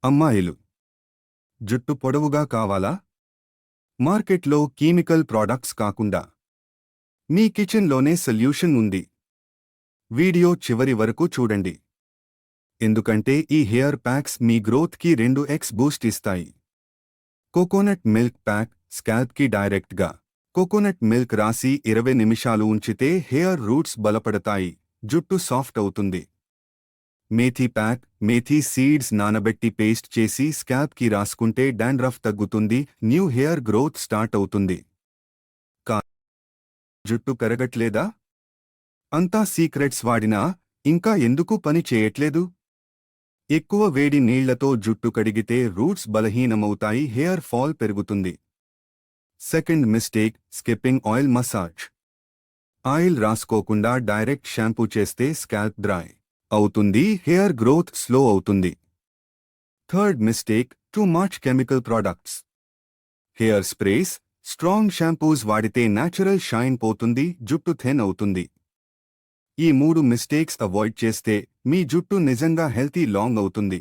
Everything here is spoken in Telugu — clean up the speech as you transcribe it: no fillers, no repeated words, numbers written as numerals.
అమ్మాయిలు జుట్టు పొడవుగా కావాలా? మార్కెట్లో కెమికల్ ప్రోడక్ట్స్ కాకుండా మీ కిచెన్లోనే సొల్యూషన్ ఉంది. వీడియో చివరి వరకు చూడండి, ఎందుకంటే ఈ హెయిర్ ప్యాక్స్ మీ గ్రోత్కి 2x బూస్ట్ ఇస్తాయి. కోకోనట్ మిల్క్ ప్యాక్ స్కాల్ప్కి డైరెక్ట్గా కోకోనట్ మిల్క్ రాసి 20 నిమిషాలు ఉంచితే హెయిర్ రూట్స్ బలపడతాయి, జుట్టు సాఫ్ట్ అవుతుంది. మేథీ ప్యాక్ మేథీ సీడ్స్ నానబెట్టి పేస్ట్ చేసి స్కాల్ప్కి రాసుకుంటే డాండ్రఫ్ తగ్గుతుంది, న్యూ హెయిర్ గ్రోత్ స్టార్ట్ అవుతుంది. జుట్టు పెరగట్లేదా? అంతా సీక్రెట్స్ వాడినా ఇంకా ఎందుకు పని చేయట్లేదు? ఎక్కువ వేడి నీళ్లతో జుట్టు కడిగితే రూట్స్ బలహీనమవుతాయి, హెయిర్ ఫాల్ పెరుగుతుంది. Second mistake, skipping oil massage. Oil రాసుకోకుండా డైరెక్ట్ షాంపూ చేస్తే స్కాల్ప్ డ్రై అవుతుంది, హెయిర్ గ్రోత్ స్లో అవుతుంది. Third mistake, too much chemical products. Hair sprays, strong shampoos వాడితే న్యాచురల్ షైన్ పోతుంది, జుట్టు థిన్ అవుతుంది. ఈ 3 మిస్టేక్స్ అవాయిడ్ చేస్తే మీ జుట్టు నిజంగా హెల్తీ లాంగ్ అవుతుంది.